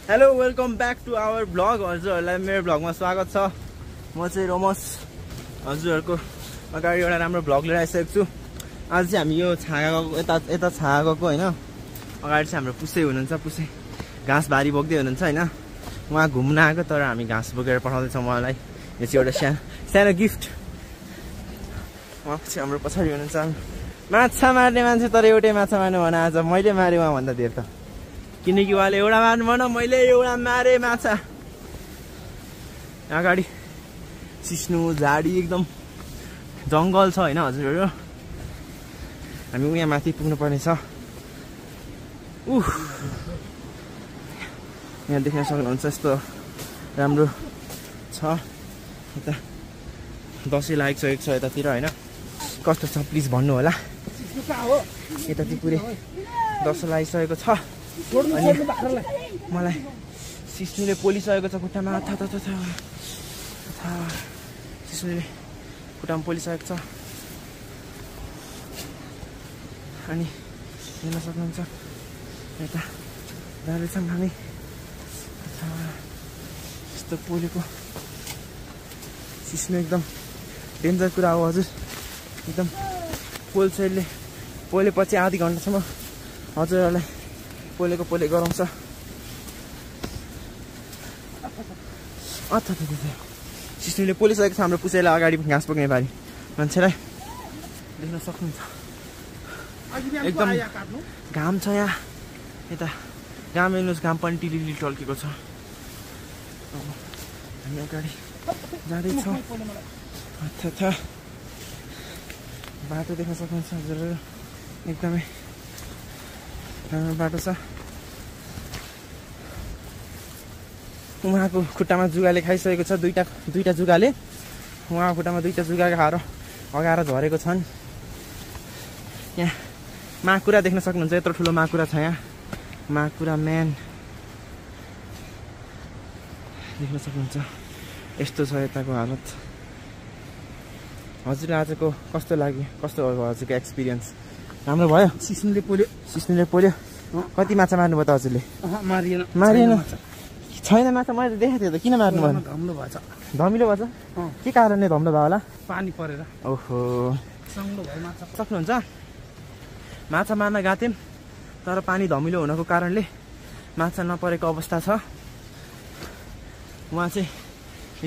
Hello welcome back to our blog. हजुरहरूलाई मेरो ब्लगमा स्वागत छ। म चाहिँ रोमस हजुरहरूको अगाडि एउटा राम्रो ब्लग लिएर आइसकेको छु। आज चाहिँ हामी यो छागा गएको यता छागा गएको होइन। अगाडि चाहिँ हाम्रो पुसै हुनुहुन्छ, पुसै घाँस भारी बोक्दै हुनुहुन्छ होइन। उहाँ घुम्न आएको तर हामी घाँस बोकेर पठाउँदैछौँ उहाँलाई। यो चाहिँ एउटा सानो गिफ्ट। उहाँ चाहिँ हाम्रो पछाडि हुनुहुन्छ। माछा मार्ने मान्छे तर एउटै माछा मार्नु भन। आज मैले मारेँ उहाँभन्दा धेर त, किनकि उहाँले एउटा मार्नु भन, मैले एउटा मारेँ माछा। अगाडि सिस्नु झाडी एकदम जङ्गल छ होइन हजुरहरू। हामी यहाँ माथि पुग्नु पर्ने छ। यहाँ देख्न सक्नुहुन्छ यस्तो राम्रो छ। यता दसैँ लागिसकेको छ यतातिर होइन। कस्तो छ प्लिज भन्नु होला। यता चाहिँ पुरै दसैँ लागिसकेको छ। अनि मलाई सिस्नुले पोलिसकेको छ खुट्टामा। सिस्नुले खुट्टामा पोलिसकेको छ। अनि हेर्न सक्नुहुन्छ यता जाँदैछौँ हामी। यस्तो पोलेको सिस्नु एकदम डेन्जर कुरा हो हजुर। एकदम पोल्छले पोलेपछि आधी घन्टासम्म हजुरहरूलाई पोले गराउँछ। सिस्नुले पोलिसकेको छ हाम्रो पुसैलाई अगाडि घाँस बोक्ने बारी मान्छेलाई देख्न सक्नुहुन्छ। एकदम घाम छ यहाँ। यता घाम हेर्नुहोस्, घाम पनि टिलिली टल्केको छ। हामी अगाडि जाँदैछौँ। बाटो देख्न सक्नुहुन्छ हजुरहरू, एकदमै राम्रो बाटो छ। उहाँको खुट्टामा जुगाले खाइसकेको छ। दुईटा जुगाले उहाँको खुट्टामा दुईटा जुगा खाएर अगाएर झरेको छन्। यहाँ माकुरा देख्न सक्नुहुन्छ, यत्रो ठुलो माकुरा छ यहाँ। माकुरा म्यान देख्न सक्नुहुन्छ। यस्तो छ यताको हालत। हजुर आजको कस्तो लाग्यो, कस्तो भयो हजुरको एक्सपिरियन्स? राम्रो भयो? सिस्नुले पोल्यो। कति माछा मार्नुभयो त हजुरले? मारिएन छैन माछा। मैले देखेको थिएँ त। किन मार्नु भयो? धमिलो भएछ। के कारणले धमिलो भयो होला? पानी परेर। ओहो सक्नुहुन्छ। माछा मार्न गएको थियौँ तर पानी धमिलो हुनको कारणले माछा नपरेको अवस्था छ। उहाँ चाहिँ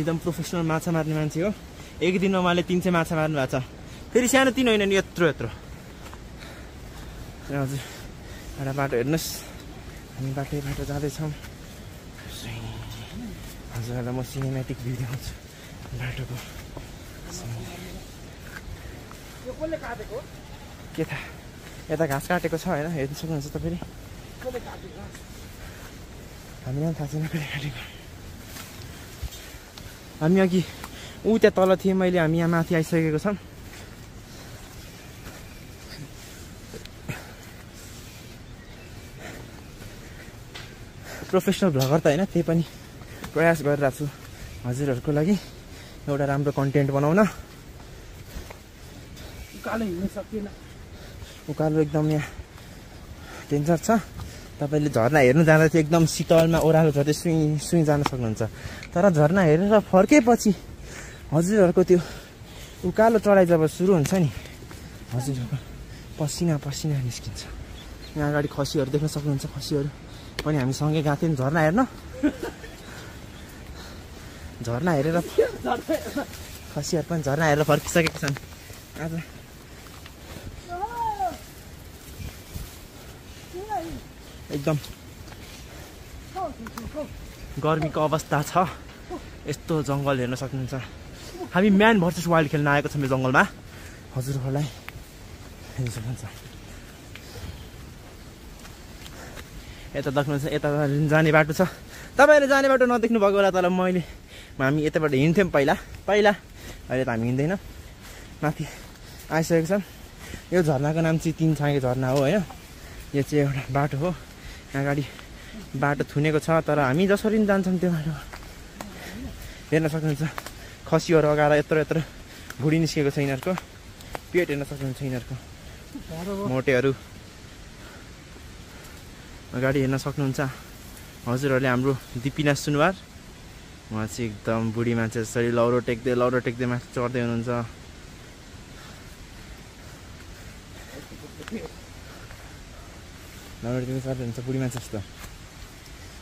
एकदम प्रोफेसनल माछा मार्ने मान्छे हो। एक दिनमा उहाँले 300 माछा मार्नु भएको छ। फेरि सानो तिनो होइन नि, यत्रो। हजुर एउटा बाटो हेर्नुहोस्। हामी बाटो जाँदैछौँ। हजुरहरूलाई म सिनेमेटिक भ्यू देखाउँछु बाटोको। के थाहा, यता घाँस काटेको छ होइन, हेर्नु सक्नुहुन्छ तपाईँले। हामीलाई पनि थाहा छैन कसले काटेको। हामी अघि त्यहाँ तल थिएँ मैले, हामी यहाँ माथि आइसकेको छौँ। प्रोफेसनल भ्लगर त होइन, त्यही पनि प्रयास गरिरहेको छु हजुरहरूको लागि एउटा राम्रो कन्टेन्ट बनाउन। उकालो एकदम यहाँ डेन्जर छ। तपाईँले झरना हेर्नु जाँदा चाहिँ एकदम शीतलमा ओह्रालो झर्दै सुई जान सक्नुहुन्छ। तर झरना हेरेर फर्केपछि हजुरहरूको त्यो उकालो चढाइ जब सुरु हुन्छ नि, हजुरहरूको पसिना निस्किन्छ। यहाँ अगाडि खसीहरू देख्न सक्नुहुन्छ। खसीहरू पनि हामी सँगै गएको थियौँ झरना हेर्न। झरना हेरेर खसीहरू पनि झरना हेरेर फर्किसकेका छन्। आज एकदम गर्मीको अवस्था छ। यस्तो जङ्गल हेर्न सक्नुहुन्छ। हामी म्यान भर्सेस वाइल्ड खेल्न आएको छौँ यो जङ्गलमा। हजुरहरूलाई हेर्न सक्नुहुन्छ। यता देख्नुहुन्छ, यता जाने बाटो छ। तपाईँहरूले जाने बाटो नदेख्नु भएको होला, तर हामी यताबाट हिँड्थ्यौँ पहिला। अहिले त हामी हिँड्दैनौँ, माथि आइसकेको छौँ। यो झरनाको नाम चाहिँ 3 छाँगे झरना हो होइन। यो चाहिँ एउटा बाटो हो। अगाडि बाटो थुनेको छ तर हामी जसरी पनि जान्छौँ त्यो बाटो हेर्न सक्नुहुन्छ। खसीहरू अगाएर यत्रो भुडी निस्केको छ यिनीहरूको। पेट हेर्न सक्नुहुन्छ यिनीहरूको, मोटेहरू। अगाडि हेर्न सक्नुहुन्छ हजुरहरूले हाम्रो दिपिना सुनवार उहाँ चाहिँ एकदम बुढी मान्छे जसरी लौरो टेक्दै माथि चढ्दै हुनुहुन्छ। लौरो टेक्दै चढ्दै हुनुहुन्छ बुढी मान्छे जस्तो।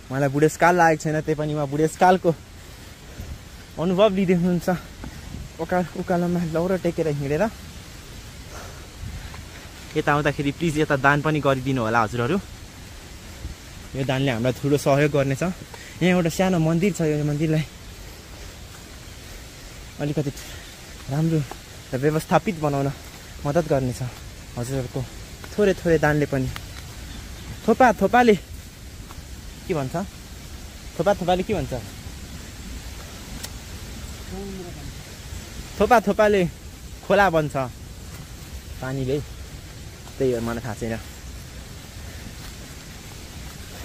उहाँलाई बुढेसकाल लागेको छैन, त्यही पनि उहाँ बुढेसकालको अनुभव लिँदै हुनुहुन्छ। उकालोमा लौरो टेकेर हिँडेर यता आउँदाखेरि प्लिज यता दान पनि गरिदिनु होला हजुरहरू। यो दानले हामीलाई ठुलो सहयोग गर्नेछ। यहाँ एउटा सानो मन्दिर छ, यो मन्दिरलाई अलिकति राम्रो र व्यवस्थापित बनाउन मद्दत गर्नेछ हजुरहरूको थोरै दानले पनि। थोपाले के भन्छ? थोपाले के भन्छ? थोपाले खोला बन्छ पानीले, त्यही हो, मलाई थाहा छैन।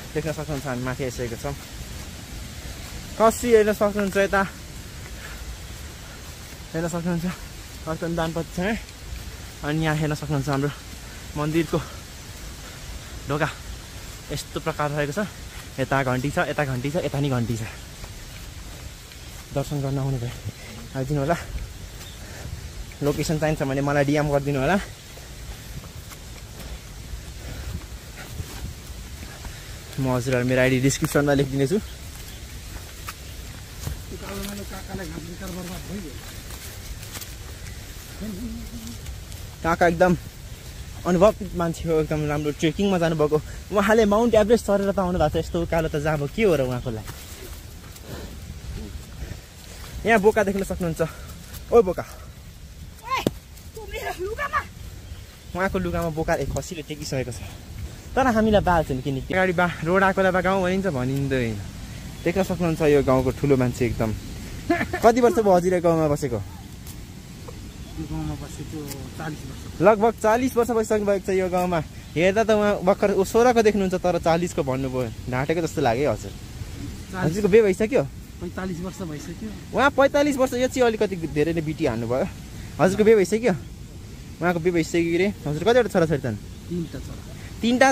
देख्न सक्नुहुन्छ हामी माथि आइसकेको छौँ। कसरी हेर्न सक्नुहुन्छ यता हेर्न सक्नुहुन्छ कर्तन दानपत्र छ। अनि यहाँ हेर्न सक्नुहुन्छ हाम्रो मन्दिरको ढोका यस्तो प्रकार रहेको छ। यता घन्टी छ, यता घन्टी छ, यता नि घन्टी छ। दर्शन गर्न आउनु भयो आइदिनु होला। लोकेसन चाहिन्छ भने मलाई डिएम गरिदिनु होला। म हजुरहरू मेरो आइडी डिस्क्रिप्सनमा लेखिदिनेछु। काका एकदम अनुभवित मान्छे हो, एकदम राम्रो ट्रेकिङमा जानुभएको। उहाँले माउन्ट एभरेस्ट चढेर त आउनु भएको छ। यस्तो उकालो त जहाँ के हो र उहाँको लागि। यहाँ बोका देख्न सक्नुहुन्छ। ओ बोका, उहाँको लुगामा बोका खसीले टेकिसकेको छ। तर हामीलाई बाल्छन् किन अगाडि रोड आएकोलाई गाउँ भनिन्छ भनिँदैन। देख्न सक्नुहुन्छ यो गाउँको ठुलो मान्छे एकदम। कति वर्ष भयो हजुर गाउँमा बसेको? लगभग 40 वर्ष बसिसक्नु भएको छ यो गाउँमा। हेर्दा त उहाँ भर्खर 16को देख्नुहुन्छ, तर 40को भन्नुभयो। ढाँटेको जस्तो लाग्यो हजुर। हजुरको बे भइसक्यो? 45 वर्ष भइसक्यो। उहाँ 45 वर्ष, यो चाहिँ अलिकति धेरै नै बिटी हान्नुभयो। हजुरको बे भइसक्यो? उहाँको बे भइसक्यो रे। हजुर कतिवटा छोराछोरी छन्? 3टा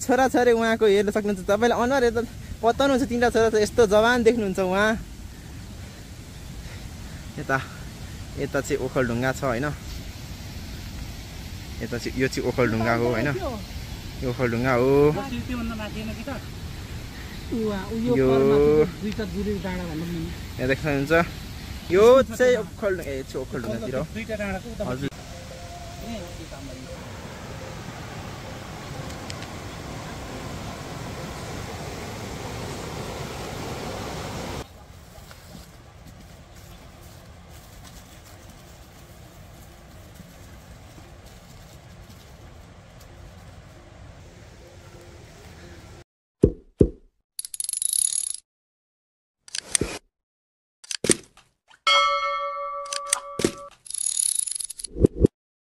छोरा छ अरे उहाँको। हेर्न सक्नुहुन्छ तपाईँले अनुहार हेर्दा बताउनुहुन्छ 3टा छोरा छ। यस्तो जवान देख्नुहुन्छ उहाँ। यता चाहिँ ओखलढुङ्गा छ होइन। यता चाहिँ यो चाहिँ ओखलढुङ्गा हो होइन। यो ओखलढुङ्गा हो। यो यहाँ देख्नुहुन्छ यो चाहिँ ओखलढुङ्गातिर हजुर।